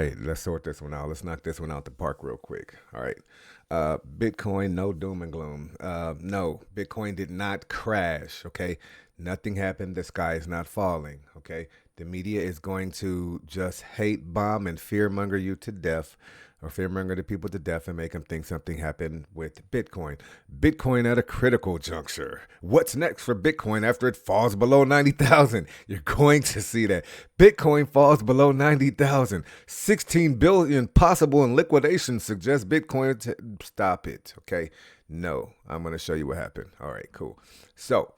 right, let's sort this one out. Let's knock this one out the park real quick. All right. Bitcoin, no doom and gloom. No, Bitcoin did not crash. Okay. Nothing happened. The sky is not falling. Okay. The media is going to just hate bomb and fearmonger you to death, or fearmonger the people to death and make them think something happened with Bitcoin. Bitcoin at a critical juncture. What's next for Bitcoin after it falls below 90,000? You're going to see that. Bitcoin falls below 90,000. 16 billion possible in liquidation suggests Bitcoin. Stop it. Okay. No, I'm going to show you what happened. All right, cool. So,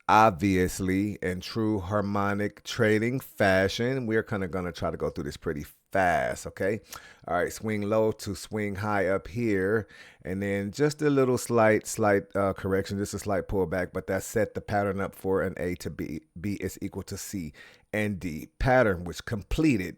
obviously, in true harmonic trading fashion, we're kind of going to try to go through this pretty fast, okay? All right, swing low to swing high up here, and then just a little slight correction, just a slight pullback, but that set the pattern up for an A to B. B is equal to C and D pattern, which completed.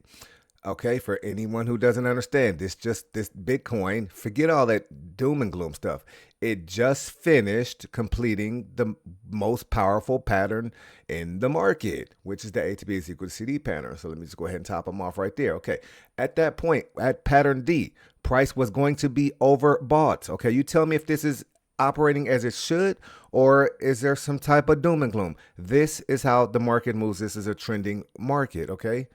Okay, for anyone who doesn't understand, this Bitcoin, forget all that doom and gloom stuff. It just finished completing the most powerful pattern in the market, which is the A to B is equal to CD pattern. So let me just go ahead and top them off right there. Okay, at that point, at pattern D, price was going to be overbought. Okay, you tell me if this is operating as it should, or is there some type of doom and gloom? This is how the market moves. This is a trending market. Okay,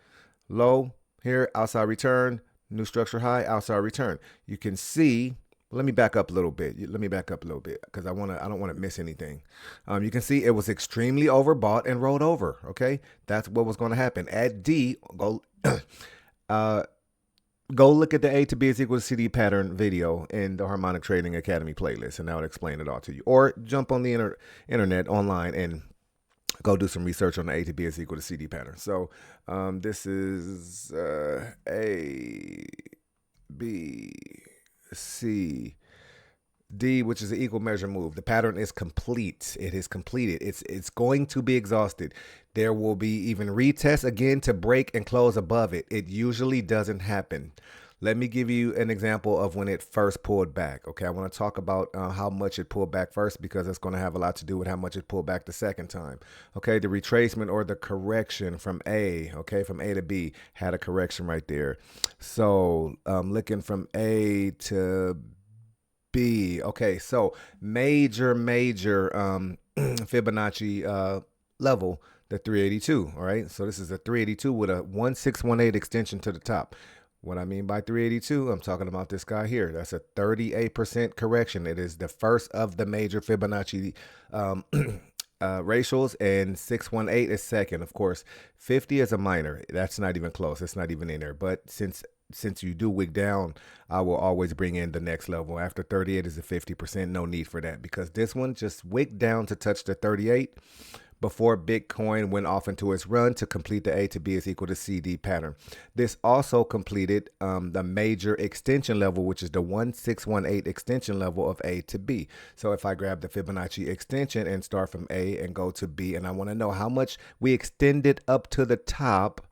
low here, outside return, new structure high, outside return. You can see, let me back up a little bit. Let me back up a little bit because I don't want to miss anything. You can see it was extremely overbought and rolled over. Okay, that's what was going to happen. At D, go go look at the A to B is equal to CD pattern video in the Harmonic Trading Academy playlist, and I'll explain it all to you. Or jump on the internet online and go do some research on the A to B is equal to CD pattern. So this is A, B, C, D, which is an equal measure move. The pattern is complete. It is completed. It's going to be exhausted. There will be even retests again to break and close above it. It usually doesn't happen. Let me give you an example of when it first pulled back. Okay, I want to talk about how much it pulled back first because it's going to have a lot to do with how much it pulled back the second time. Okay, the retracement or the correction from A, okay, from A to B had a correction right there. So looking from A to B. Okay, so major Fibonacci level, the 382. All right, so this is a 382 with a 1618 extension to the top. What I mean by 382, I'm talking about this guy here. That's a 38% correction. It is the first of the major Fibonacci ratios, and 618 is second. Of course, 50 is a minor. That's not even close. It's not even in there. But since you do wick down, I will always bring in the next level. After 38 is a 50%. No need for that because this one just wicked down to touch the 38 before Bitcoin went off into its run to complete the A to B is equal to CD pattern. This also completed the major extension level, which is the 1618 extension level of A to B. So if I grab the Fibonacci extension and start from A and go to B, and I want to know how much we extended up to the top,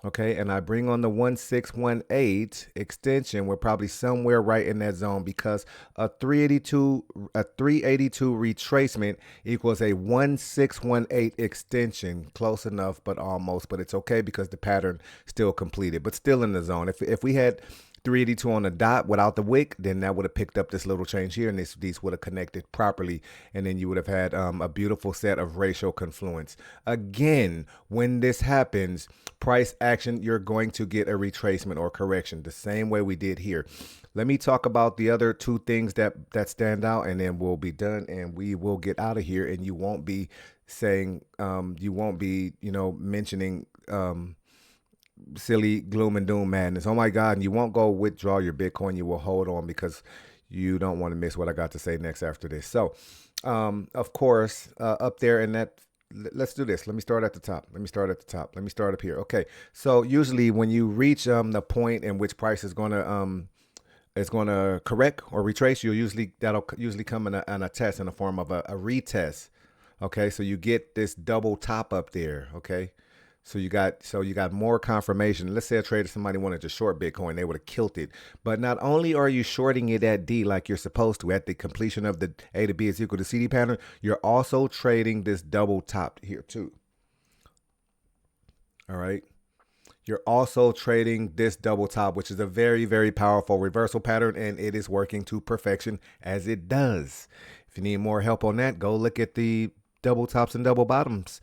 okay, and I bring on the 1618 extension, we're probably somewhere right in that zone because a 382 retracement equals a 1618 extension. Close enough, but almost. But it's okay because the pattern still completed, but still in the zone. If we had 382 on the dot without the wick, then that would have picked up this little change here, and these would have connected properly, and then you would have had a beautiful set of ratio confluence. Again, when this happens, price action, you're going to get a retracement or correction the same way we did here. Let me talk about the other two things that stand out, and then we'll be done, and we will get out of here, and you won't be saying, you won't be, mentioning silly gloom and doom madness. Oh my God. And you won't go withdraw your Bitcoin. You will hold on because you don't want to miss what I got to say next after this. So, of course, up there in that, let's do this. Let me start at the top. Let me start up here. Okay. So usually when you reach the point in which price is going to correct or retrace, that'll usually come in a test in the form of a retest. Okay. So you get this double top up there. Okay. So you got more confirmation. Let's say a trader, somebody wanted to short Bitcoin, they would have killed it. But not only are you shorting it at D like you're supposed to at the completion of the A to B is equal to CD pattern, you're also trading this double top here too. All right. You're also trading this double top, which is a very, very powerful reversal pattern, and it is working to perfection as it does. If you need more help on that, go look at the double tops and double bottoms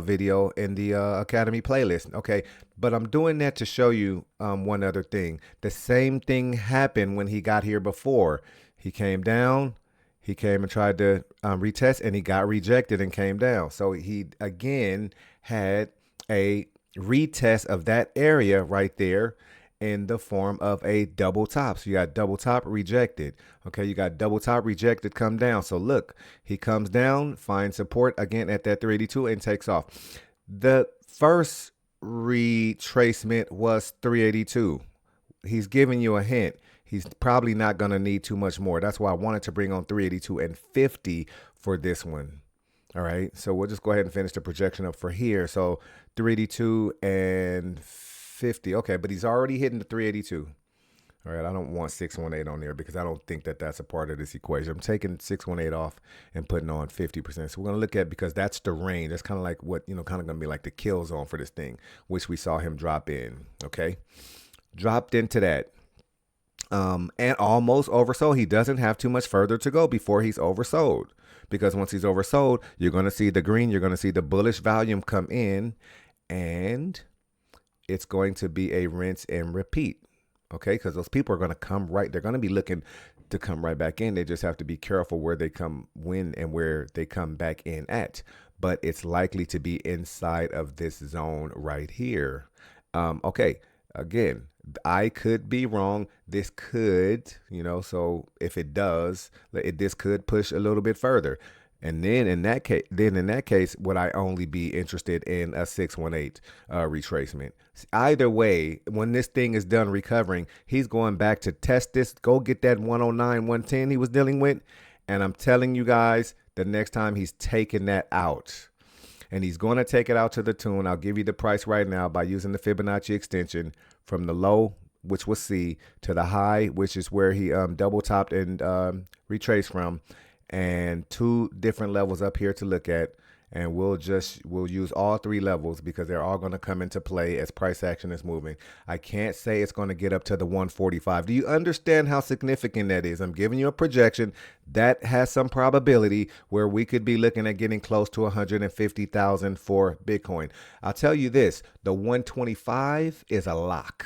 video in the Academy playlist. Okay, but I'm doing that to show you one other thing. The same thing happened when he got here before. He came down. He came and tried to retest, and he got rejected and came down. So he again had a retest of that area right there in the form of a double top. So you got double top rejected. Okay, you got double top rejected, come down. So look, he comes down, finds support again at that 382 and takes off. The first retracement was 382. He's giving you a hint. He's probably not going to need too much more. That's why I wanted to bring on 382 and 50 for this one. All right, so we'll just go ahead and finish the projection up for here. So 382 and 50. Okay, but he's already hitting the 382. All right, I don't want 618 on there because I don't think that that's a part of this equation. I'm taking 618 off and putting on 50%. So we're going to look at, because that's the range. That's kind of like what, kind of going to be like the kill zone for this thing, which we saw him drop in. Okay, dropped into that. And almost oversold. He doesn't have too much further to go before he's oversold, because once he's oversold, you're going to see the green, you're going to see the bullish volume come in, and it's going to be a rinse and repeat. Okay, because those people are going to come right, they're going to be looking to come right back in. They just have to be careful where they come, when and where they come back in at. But it's likely to be inside of this zone right here. Okay, again, I could be wrong. This could, so if it does, this could push a little bit further. And then in that case, would I only be interested in a 618 retracement? Either way, when this thing is done recovering, he's going back to test this, go get that 109, 110 he was dealing with. And I'm telling you guys, the next time he's taking that out. And he's going to take it out to the tune. I'll give you the price right now by using the Fibonacci extension from the low, which was C, to the high, which is where he double topped and retraced from, and two different levels up here to look at. And we'll use all three levels because they're all going to come into play as price action is moving. I can't say it's going to get up to the 145. Do you understand how significant that is? I'm giving you a projection that has some probability where we could be looking at getting close to 150,000 for Bitcoin. I'll tell you this, the 125 is a lock.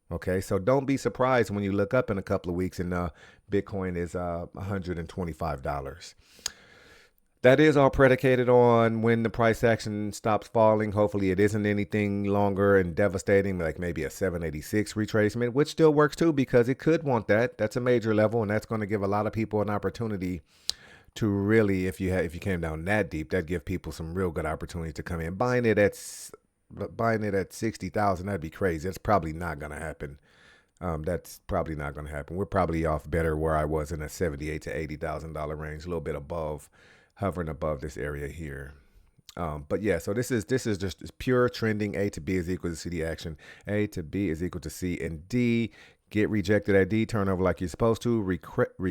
Okay, so don't be surprised when you look up in a couple of weeks and Bitcoin is $125. That is all predicated on when the price action stops falling. Hopefully it isn't anything longer and devastating, like maybe a 786 retracement, which still works too, because it could want that. That's a major level, and that's going to give a lot of people an opportunity to really, if you came down that deep, that'd give people some real good opportunity to come in. Buying it at 60,000, that'd be crazy. That's probably not going to happen. That's probably not going to happen. We're probably off better where I was in a $78,000 to $80,000 range, a little bit above, hovering above this area here. But yeah, so this is just pure trending. A to B is equal to CD action. A to B is equal to C and D. Get rejected at D, turn over like you're supposed to,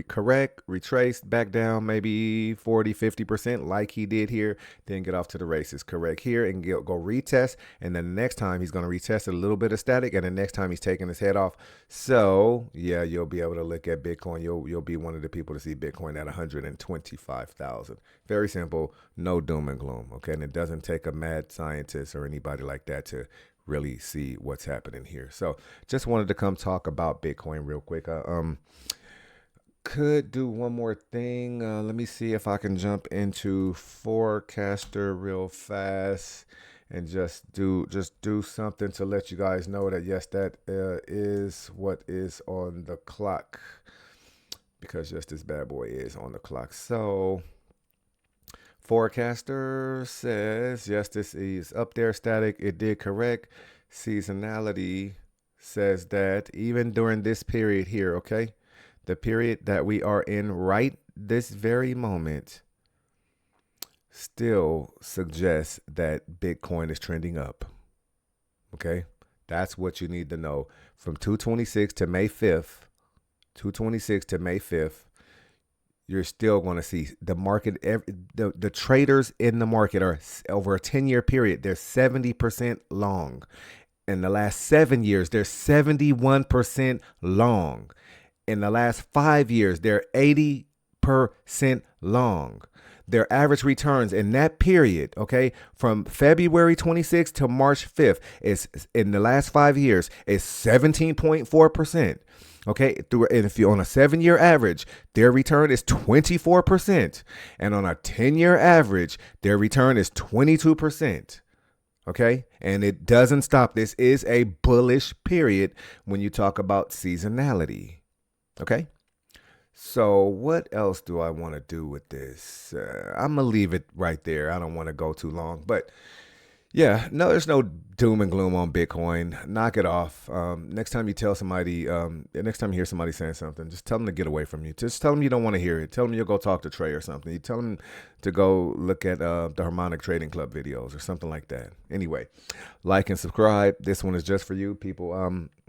correct, retrace, back down maybe 40, 50% like he did here, then get off to the races. Correct here and go retest, and then the next time he's going to retest a little bit of static, and the next time he's taking his head off. So yeah, you'll be able to look at Bitcoin. You'll be one of the people to see Bitcoin at 125,000. Very simple, no doom and gloom, okay? And it doesn't take a mad scientist or anybody like that to really see what's happening here. So just wanted to come talk about Bitcoin real quick. Could do one more thing. Let me see if I can jump into Forecaster real fast and just do something to let you guys know that yes, that is what is on the clock, because yes, this bad boy is on the clock. So Forecaster says, yes, this is up there static. It did correct. Seasonality says that even during this period here, okay, the period that we are in right this very moment, still suggests that Bitcoin is trending up. Okay, that's what you need to know. From 226 to May 5th, 226 to May 5th, you're still going to see the market, the traders in the market are over a 10-year period, they're 70% long. In the last 7 years, they're 71% long. In the last 5 years, they're 80% long. Their average returns in that period, okay, from February 26th to March 5th, is in the last 5 years is 17.4%. Okay, and if you're on a 7-year average, their return is 24%. And on a 10-year average, their return is 22%. Okay, and it doesn't stop. This is a bullish period when you talk about seasonality. Okay, so what else do I want to do with this? I'm gonna leave it right there. I don't want to go too long, but yeah, no, there's no doom and gloom on Bitcoin. Knock it off. Next time you tell somebody, next time you hear somebody saying something, just tell them to get away from you. Just tell them you don't want to hear it. Tell them you'll go talk to Trey or something. You tell them to go look at the Harmonic Trading Club videos or something like that. Anyway, like and subscribe. This one is just for you people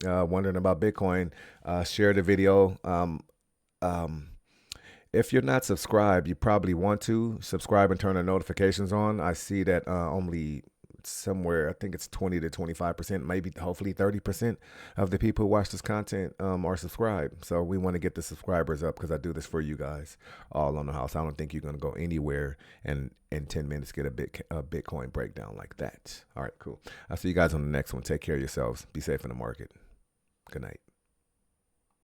wondering about Bitcoin. Share the video. If you're not subscribed, you probably want to subscribe and turn the notifications on. I see that only somewhere, I think it's 20 to 25%, maybe hopefully 30% of the people who watch this content are subscribed. So we want to get the subscribers up because I do this for you guys all on the house. I don't think you're going to go anywhere and in 10 minutes get a Bitcoin breakdown like that. All right, cool. I'll see you guys on the next one. Take care of yourselves. Be safe in the market. Good night.